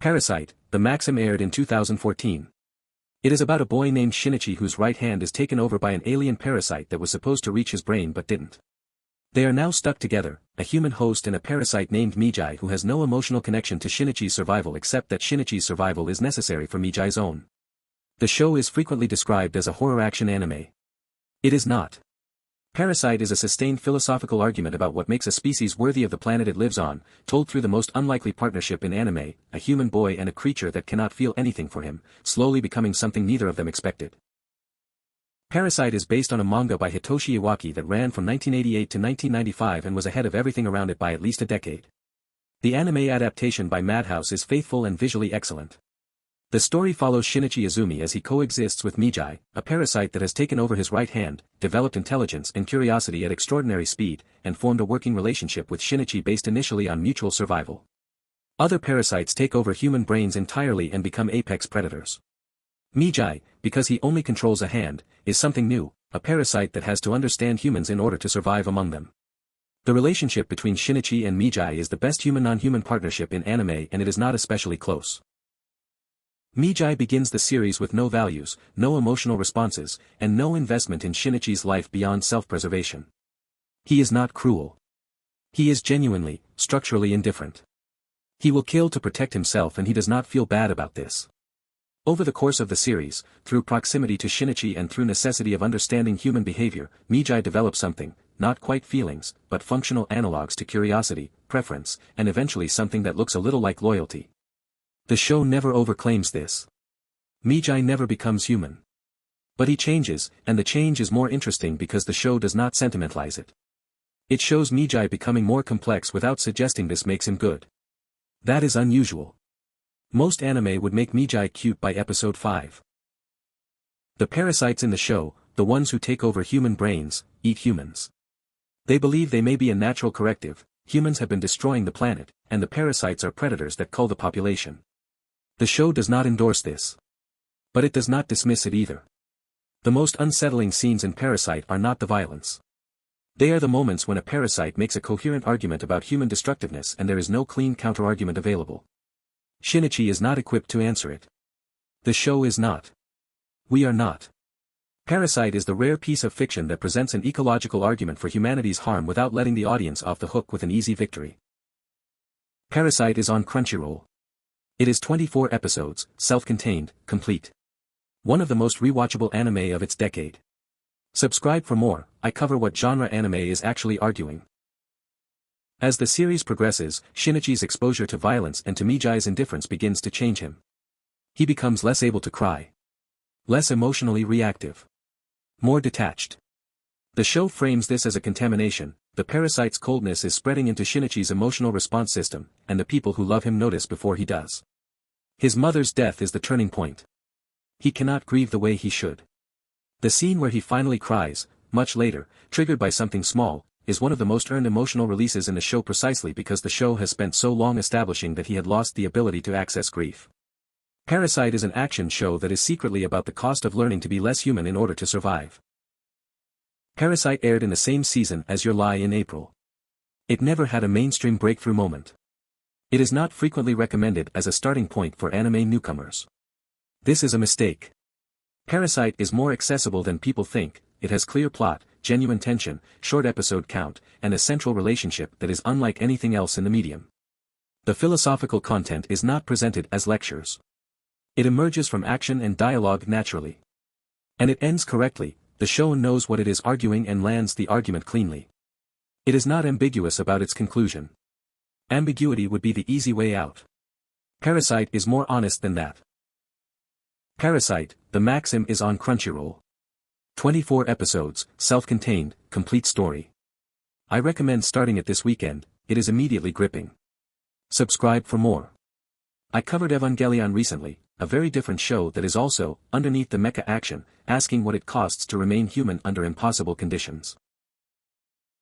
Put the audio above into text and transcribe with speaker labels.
Speaker 1: Parasyte, the Maxim aired in 2014. It is about a boy named Shinichi whose right hand is taken over by an alien parasite that was supposed to reach his brain but didn't. They are now stuck together, a human host and a parasite named Mijai who has no emotional connection to Shinichi's survival except that Shinichi's survival is necessary for Mijai's own. The show is frequently described as a horror action anime. It is not. Parasyte is a sustained philosophical argument about what makes a species worthy of the planet it lives on, told through the most unlikely partnership in anime, a human boy and a creature that cannot feel anything for him, slowly becoming something neither of them expected. Parasyte is based on a manga by Hitoshi Iwaki that ran from 1988 to 1995 and was ahead of everything around it by at least a decade. The anime adaptation by Madhouse is faithful and visually excellent. The story follows Shinichi Izumi as he coexists with Mijai, a parasite that has taken over his right hand, developed intelligence and curiosity at extraordinary speed, and formed a working relationship with Shinichi based initially on mutual survival. Other parasites take over human brains entirely and become apex predators. Mijai, because he only controls a hand, is something new, a parasite that has to understand humans in order to survive among them. The relationship between Shinichi and Mijai is the best human-non-human partnership in anime and it is not especially close. Mijai begins the series with no values, no emotional responses, and no investment in Shinichi's life beyond self-preservation. He is not cruel. He is genuinely, structurally indifferent. He will kill to protect himself and he does not feel bad about this. Over the course of the series, through proximity to Shinichi and through necessity of understanding human behavior, Mijai develops something, not quite feelings, but functional analogues to curiosity, preference, and eventually something that looks a little like loyalty. The show never overclaims this. Mijai never becomes human. But he changes, and the change is more interesting because the show does not sentimentalize it. It shows Mijai becoming more complex without suggesting this makes him good. That is unusual. Most anime would make Mijai cute by episode 5. The parasites in the show, the ones who take over human brains, eat humans. They believe they may be a natural corrective, humans have been destroying the planet, and the parasites are predators that cull the population. The show does not endorse this. But it does not dismiss it either. The most unsettling scenes in Parasyte are not the violence. They are the moments when a parasite makes a coherent argument about human destructiveness and there is no clean counter-argument available. Shinichi is not equipped to answer it. The show is not. We are not. Parasyte is the rare piece of fiction that presents an ecological argument for humanity's harm without letting the audience off the hook with an easy victory. Parasyte is on Crunchyroll. It is 24 episodes, self-contained, complete. One of the most rewatchable anime of its decade. Subscribe for more. I cover what genre anime is actually arguing. As the series progresses, Shinichi's exposure to violence and to Mijai's indifference begins to change him. He becomes less able to cry. Less emotionally reactive. More detached. The show frames this as a contamination. The parasite's coldness is spreading into Shinichi's emotional response system, and the people who love him notice before he does. His mother's death is the turning point. He cannot grieve the way he should. The scene where he finally cries, much later, triggered by something small, is one of the most earned emotional releases in the show precisely because the show has spent so long establishing that he had lost the ability to access grief. Parasyte is an action show that is secretly about the cost of learning to be less human in order to survive. Parasyte aired in the same season as Your Lie in April. It never had a mainstream breakthrough moment. It is not frequently recommended as a starting point for anime newcomers. This is a mistake. Parasyte is more accessible than people think, it has clear plot, genuine tension, short episode count, and a central relationship that is unlike anything else in the medium. The philosophical content is not presented as lectures. It emerges from action and dialogue naturally. And it ends correctly. The show knows what it is arguing and lands the argument cleanly. It is not ambiguous about its conclusion. Ambiguity would be the easy way out. Parasyte is more honest than that. Parasyte, the Maxim is on Crunchyroll. 24 episodes, self-contained, complete story. I recommend starting it this weekend, it is immediately gripping. Subscribe for more. I covered Evangelion recently, a very different show that is also, underneath the mecha action, asking what it costs to remain human under impossible conditions.